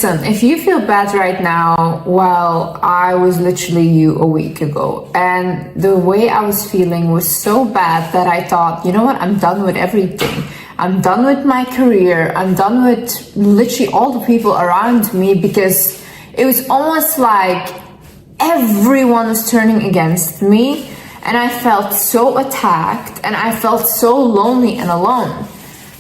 Listen, if you feel bad right now, well, I was literally you a week ago. And the way I was feeling was so bad that I thought, you know what, I'm done with everything. I'm done with my career. I'm done with literally all the people around me, because it was almost like everyone was turning against me. And I felt so attacked and I felt so lonely and alone.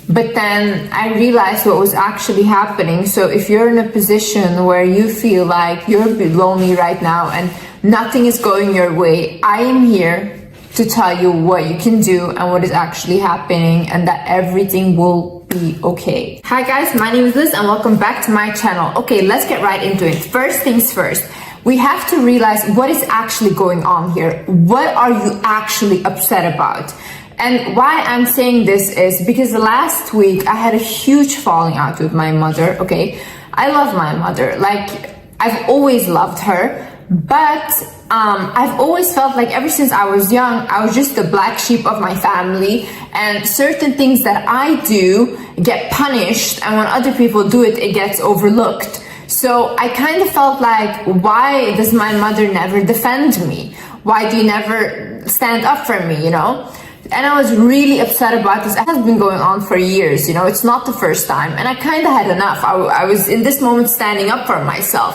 But then I realized what was actually happening. So if you're in a position where you feel like you're a bit lonely right now and nothing is going your way, I am here to tell you what you can do and what is actually happening, and that everything will be okay. Hi guys, my name is Liz and welcome back to my channel. Okay, let's get right into it. First things first, we have to realize what is actually going on here. What are you actually upset about? And why I'm saying this is because last week I had a huge falling out with my mother, okay? I love my mother, like I've always loved her, but I've always felt like ever since I was young, I was just the black sheep of my family, and certain things that I do get punished, and when other people do it, it gets overlooked. So I kind of felt like, why does my mother never defend me? Why do you never stand up for me, you know? And I was really upset about this. It has been going on for years, you know, it's not the first time. And I kind of had enough. I was in this moment standing up for myself.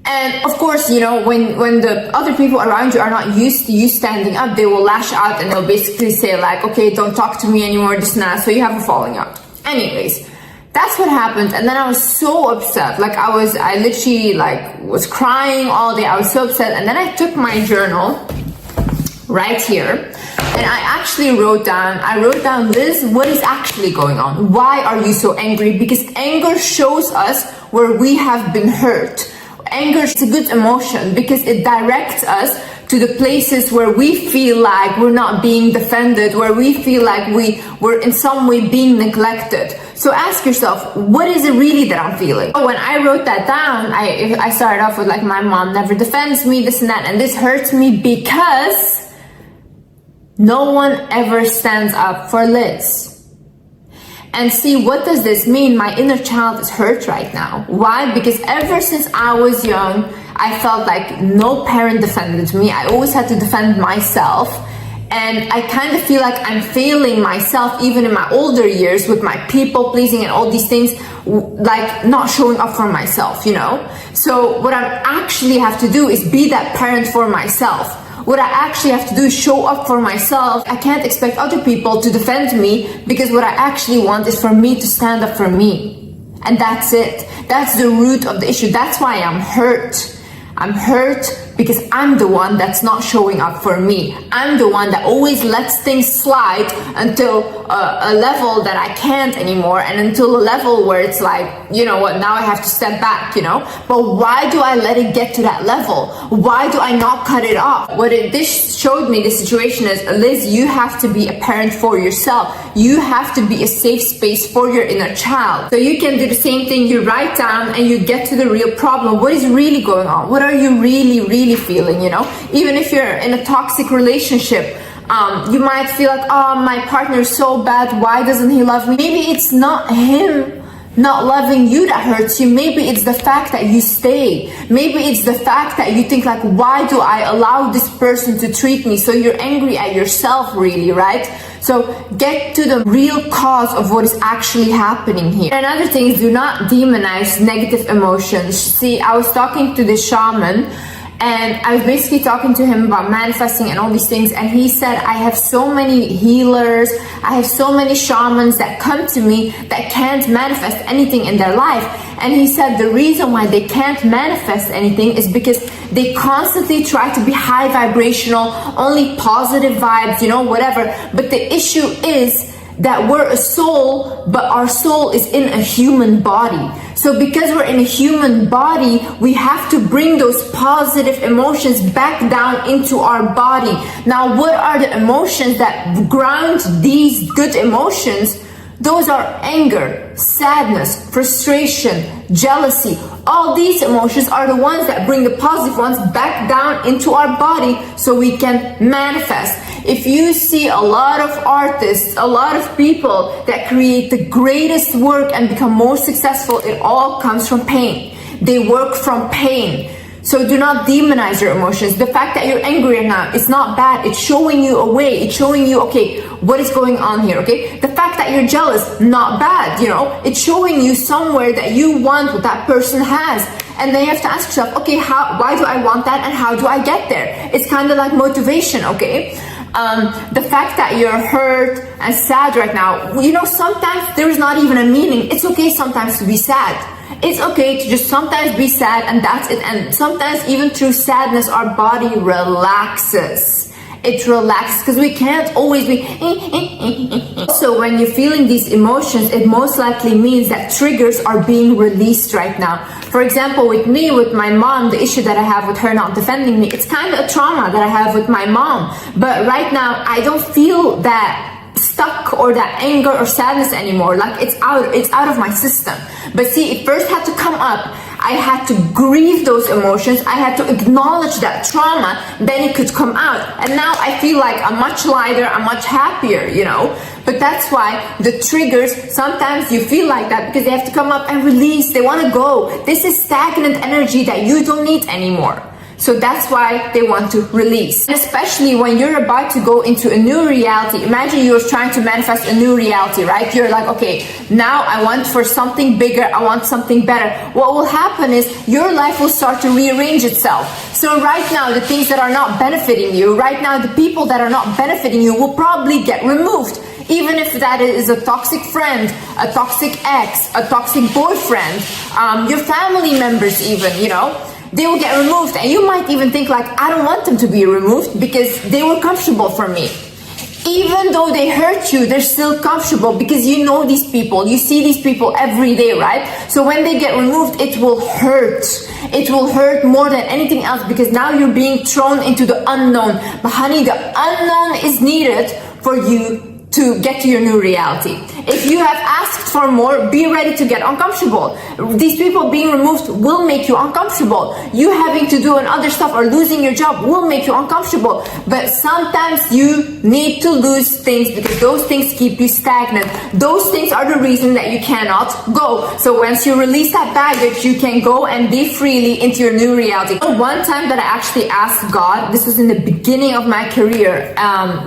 And of course, you know, when the other people around you are not used to you standing up, they will lash out and they'll basically say like, okay, don't talk to me anymore, this and that. So you have a falling out. Anyways, that's what happened. And then I was so upset. Like I literally like was crying all day. I was so upset. And then I took my journal right here and I actually wrote down, Liz, what is actually going on? Why are you so angry? Because anger shows us where we have been hurt. Anger is a good emotion because it directs us to the places where we feel like we're not being defended, where we feel like we're in some way being neglected. So ask yourself, what is it really that I'm feeling? When I wrote that down, I started off with like, my mom never defends me, this and that, and this hurts me because no one ever stands up for Liz. And see, what does this mean? My inner child is hurt right now. Why? Because ever since I was young, I felt like no parent defended me. I always had to defend myself. And I kind of feel like I'm failing myself even in my older years with my people pleasing and all these things, like not showing up for myself, you know? So what I actually have to do is be that parent for myself. What I actually have to do is show up for myself. I can't expect other people to defend me because what I actually want is for me to stand up for me. And that's it. That's the root of the issue. That's why I'm hurt. I'm hurt because I'm the one that's not showing up for me. I'm the one that always lets things slide until a level that I can't anymore, and until a level where it's like, you know what, now I have to step back, you know? But why do I let it get to that level? Why do I not cut it off? This showed me, this situation is, Liz, you have to be a parent for yourself. You have to be a safe space for your inner child. So you can do the same thing. You write down and you get to the real problem. What is really going on? What are you really feeling, you know? Even if you're in a toxic relationship, you might feel like, oh, my partner is so bad, why doesn't he love me? Maybe it's not him not loving you that hurts you. Maybe it's the fact that you stay. Maybe it's the fact that you think like, why do I allow this person to treat me? So you're angry at yourself, really, right? So get to the real cause of what is actually happening here. Another thing is, do not demonize negative emotions. See, I was talking to this shaman, and I was basically talking to him about manifesting and all these things, and he said, I have so many healers, I have so many shamans that come to me that can't manifest anything in their life. And he said the reason why they can't manifest anything is because they constantly try to be high vibrational, only positive vibes, you know, whatever. But the issue is that we're a soul, but our soul is in a human body. So because we're in a human body, we have to bring those positive emotions back down into our body. Now, what are the emotions that ground these good emotions? Those are anger, sadness, frustration, jealousy. All these emotions are the ones that bring the positive ones back down into our body so we can manifest. If you see a lot of artists, a lot of people that create the greatest work and become more successful, it all comes from pain. They work from pain. So do not demonize your emotions. The fact that you're angry right now, it's not bad. It's showing you a way. It's showing you, okay, what is going on here, okay? The fact that you're jealous, not bad, you know? It's showing you somewhere that you want what that person has. And then you have to ask yourself, okay, why do I want that and how do I get there? It's kind of like motivation, okay? The fact that you're hurt and sad right now, you know, sometimes there is not even a meaning. It's okay sometimes to be sad. It's okay to just sometimes be sad and that's it. And sometimes even through sadness, our body relaxes. It relaxes because we can't always be. So when you're feeling these emotions, it most likely means that triggers are being released right now. For example, with me, with my mom, the issue that I have with her not defending me, it's kind of a trauma that I have with my mom. But right now, I don't feel that stuck or that anger or sadness anymore. Like it's out of my system. But see, it first had to come up. I had to grieve those emotions. I had to acknowledge that trauma. Then it could come out. And now I feel like I'm much lighter. I'm much happier, you know. But that's why the triggers, sometimes you feel like that because they have to come up and release. They want to go. This is stagnant energy that you don't need anymore. So that's why they want to release. And especially when you're about to go into a new reality. Imagine you're trying to manifest a new reality, right? You're like, okay, now I want for something bigger. I want something better. What will happen is your life will start to rearrange itself. So right now, the things that are not benefiting you, right now, the people that are not benefiting you will probably get removed. Even if that is a toxic friend, a toxic ex, a toxic boyfriend, your family members even, you know. They will get removed, and you might even think like, I don't want them to be removed because they were comfortable for me. Even though they hurt you, they're still comfortable because you know these people, you see these people every day, right? So when they get removed, it will hurt. It will hurt more than anything else because now you're being thrown into the unknown. But honey, the unknown is needed for you to get to your new reality. If you have asked for more, be ready to get uncomfortable. These people being removed will make you uncomfortable. You having to do other stuff or losing your job will make you uncomfortable. But sometimes you need to lose things because those things keep you stagnant. Those things are the reason that you cannot go. So once you release that baggage, you can go and be freely into your new reality. One time that I actually asked God, this was in the beginning of my career.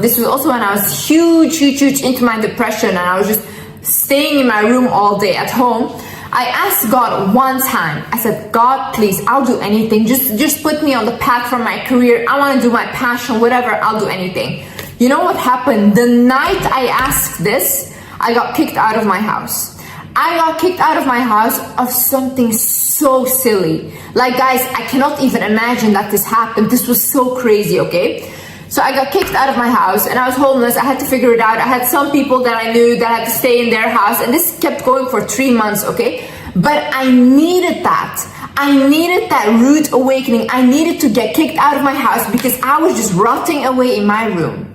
This was also when I was huge into my depression and I was just staying in my room all day at home. I asked God one time, I said, God, please, I'll do anything. Just put me on the path for my career. I want to do my passion, whatever, I'll do anything. You know what happened? The night I asked this, I got kicked out of my house. I got kicked out of my house of something so silly. Like, guys, I cannot even imagine that this happened. This was so crazy, okay? So I got kicked out of my house and I was homeless. I had to figure it out. I had some people that I knew that had to stay in their house and this kept going for 3 months, okay? But I needed that. I needed that rude awakening. I needed to get kicked out of my house because I was just rotting away in my room.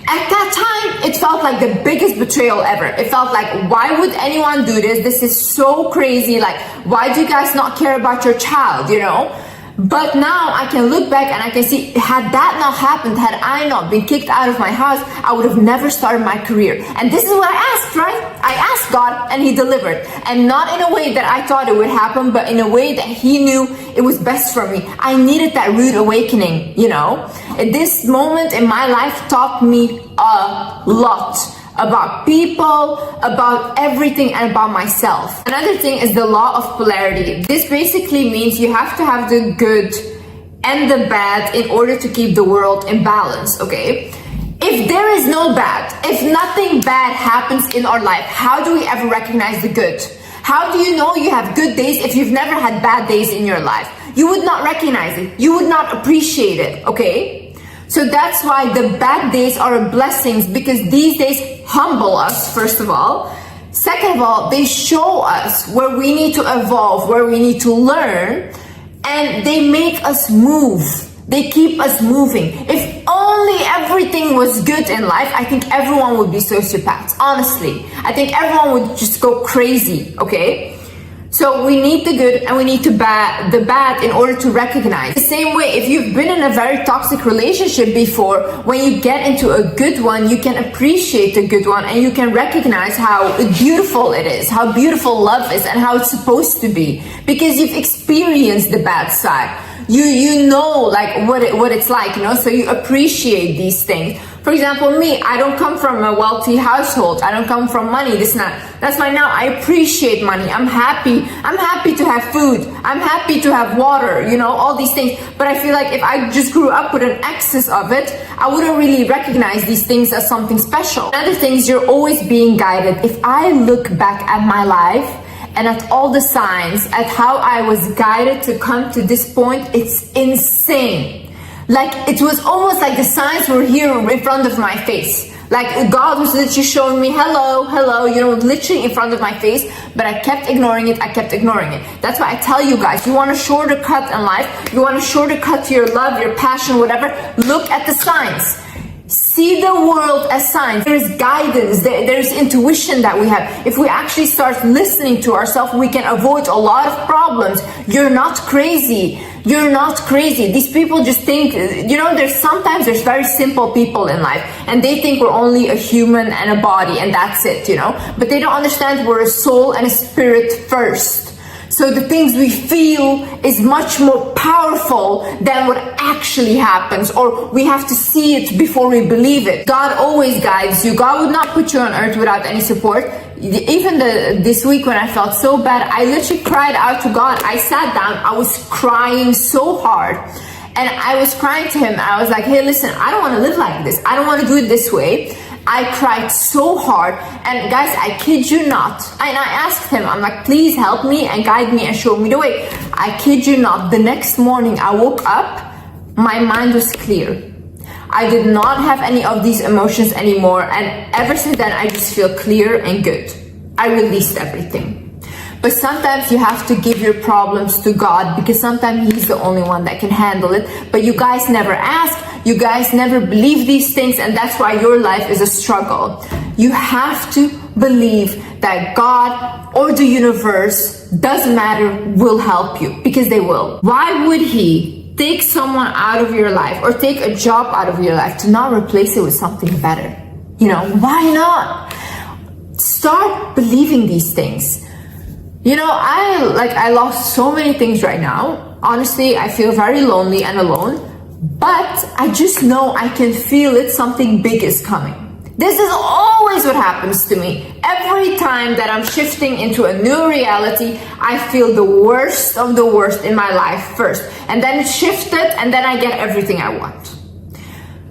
At that time, it felt like the biggest betrayal ever. It felt like, why would anyone do this? This is so crazy. Like, why do you guys not care about your child, you know? But now I can look back and I can see, had that not happened, had I not been kicked out of my house, I would have never started my career. And this is what I asked, right? I asked God and he delivered. And not in a way that I thought it would happen, but in a way that he knew it was best for me. I needed that rude awakening, you know? And this moment in my life taught me a lot about people, about everything, and about myself. Another thing is the law of polarity. This basically means you have to have the good and the bad in order to keep the world in balance, okay? If there is no bad, if nothing bad happens in our life, how do we ever recognize the good? How do you know you have good days if you've never had bad days in your life? You would not recognize it. You would not appreciate it, okay? So that's why the bad days are blessings, because these days humble us, first of all. Second of all, they show us where we need to evolve, where we need to learn, and they make us move. They keep us moving. If only everything was good in life, I think everyone would be sociopaths, honestly. I think everyone would just go crazy, okay? So we need the good and we need the bad in order to recognize. The same way, if you've been in a very toxic relationship before, when you get into a good one, you can appreciate the good one and you can recognize how beautiful it is, how beautiful love is and how it's supposed to be, because you've experienced the bad side. You know like what it's like, you know, so you appreciate these things. For example, me, I don't come from a wealthy household. I don't come from money, this and that. That's why now I appreciate money. I'm happy to have food. I'm happy to have water, you know, all these things. But I feel like if I just grew up with an excess of it, I wouldn't really recognize these things as something special. Another thing is you're always being guided. If I look back at my life and at all the signs, at how I was guided to come to this point, it's insane. Like, it was almost like the signs were here in front of my face. Like, God was literally showing me, hello, you know, literally in front of my face, but I kept ignoring it, That's why I tell you guys, you want a shorter cut in life, you want a shorter cut to your love, your passion, whatever, look at the signs. See the world as signs. There's guidance, there's intuition that we have. If we actually start listening to ourselves, we can avoid a lot of problems. You're not crazy. You're not crazy. These people just think, you know, there's very simple people in life and they think we're only a human and a body and that's it, you know, but they don't understand we're a soul and a spirit first. So the things we feel is much more powerful than what actually happens, or we have to see it before we believe it. God always guides you. God would not put you on earth without any support. Even this week when I felt so bad, I literally cried out to God. I sat down, I was crying so hard. And I was crying to him. I was like, hey, listen, I don't want to live like this. I don't want to do it this way. I cried so hard, and guys, I kid you not, and I asked him, I'm like, please help me and guide me and show me the way. I kid you not, the next morning I woke up, my mind was clear. I did not have any of these emotions anymore, and ever since then I just feel clear and good. I released everything. But sometimes you have to give your problems to God, because sometimes he's the only one that can handle it. But you guys never ask, you guys never believe these things, and that's why your life is a struggle. You have to believe that God or the universe, doesn't matter, will help you, because they will. Why would he take someone out of your life or take a job out of your life to not replace it with something better? You know, why not? Start believing these things. You know, I lost so many things right now. Honestly, I feel very lonely and alone, but I just know I can feel it. Something big is coming. This is always what happens to me. Every time that I'm shifting into a new reality, I feel the worst of the worst in my life first. And then it's shifted, and then I get everything I want.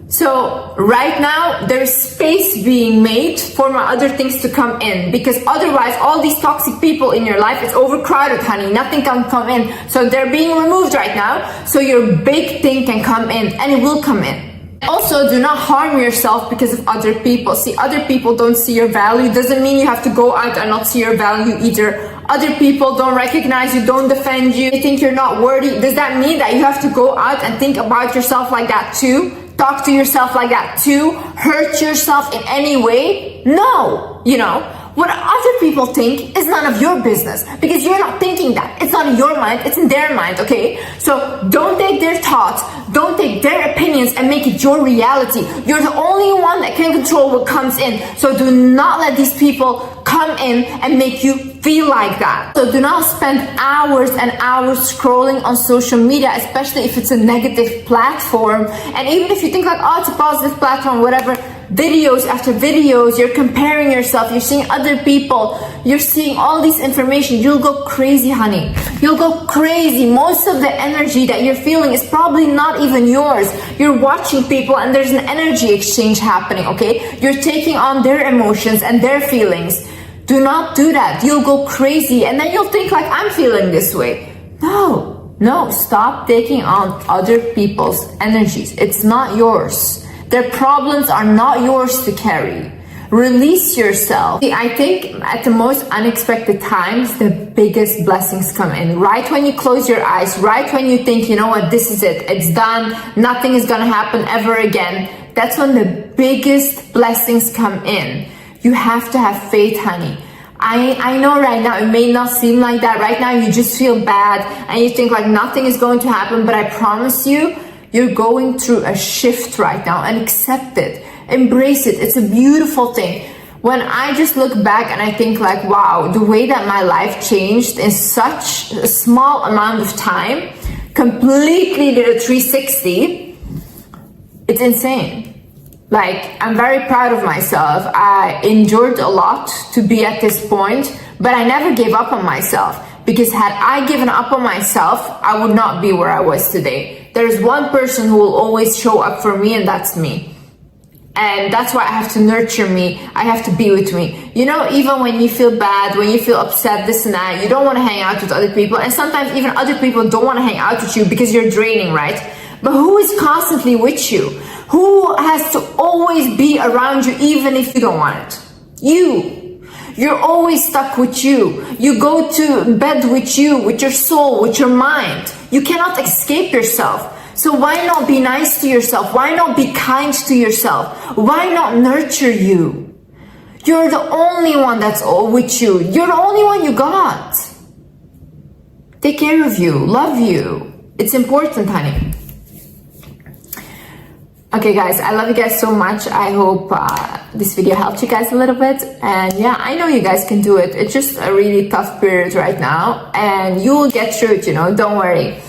So right now, there's space being made for my other things to come in, because otherwise all these toxic people in your life, it's overcrowded, honey. Nothing can come in. So they're being removed right now. So your big thing can come in, and it will come in. Also, do not harm yourself because of other people. See, other people don't see your value. Doesn't mean you have to go out and not see your value either. Other people don't recognize you, don't defend you. They think you're not worthy. Does that mean that you have to go out and think about yourself like that too? Talk to yourself like that too? Hurt yourself in any way? No, you know, what other people think is none of your business, because you're not thinking that. It's not in your mind, it's in their mind, okay? So don't take their thoughts, don't take their opinions and make it your reality. You're the only one that can control what comes in. So do not let these people come in and make you feel like that. So do not spend hours and hours scrolling on social media, especially if it's a negative platform. And even if you think like, oh, it's a positive platform, whatever, videos after videos, you're comparing yourself, you're seeing other people, you're seeing all this information, you'll go crazy, honey. You'll go crazy. Most of the energy that you're feeling is probably not even yours. You're watching people and there's an energy exchange happening, okay? You're taking on their emotions and their feelings. Do not do that. You'll go crazy, and then you'll think like, I'm feeling this way. No, stop taking on other people's energies. It's not yours. Their problems are not yours to carry. Release yourself. See, I think at the most unexpected times, the biggest blessings come in. Right when you close your eyes, right when you think, you know what, this is it, it's done, nothing is gonna happen ever again. That's when the biggest blessings come in. You have to have faith, honey. I know right now it may not seem like that. Right now you just feel bad and you think like nothing is going to happen, but I promise you, you're going through a shift right now, and accept it. Embrace it. It's a beautiful thing. When I just look back and I think like, wow, the way that my life changed in such a small amount of time, completely did a 360, it's insane. Like, I'm very proud of myself. I endured a lot to be at this point, but I never gave up on myself, because had I given up on myself, I would not be where I was today. There's one person who will always show up for me, and that's me. And that's why I have to nurture me. I have to be with me. You know, even when you feel bad, when you feel upset, this and that, you don't want to hang out with other people. And sometimes even other people don't want to hang out with you because you're draining, right? But who is constantly with you? Who has to always be around you even if you don't want it? You. You're always stuck with you. You go to bed with you, with your soul, with your mind. You cannot escape yourself. So why not be nice to yourself? Why not be kind to yourself? Why not nurture you? You're the only one that's all with you. You're the only one you got. Take care of you. Love you. It's important, honey. Okay, guys, I love you guys so much. I hope this video helped you guys a little bit. And yeah, I know you guys can do it. It's just a really tough period right now. And you will get through it, you know. Don't worry.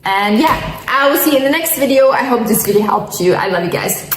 And yeah, I will see you in the next video. I hope this video helped you. I love you guys.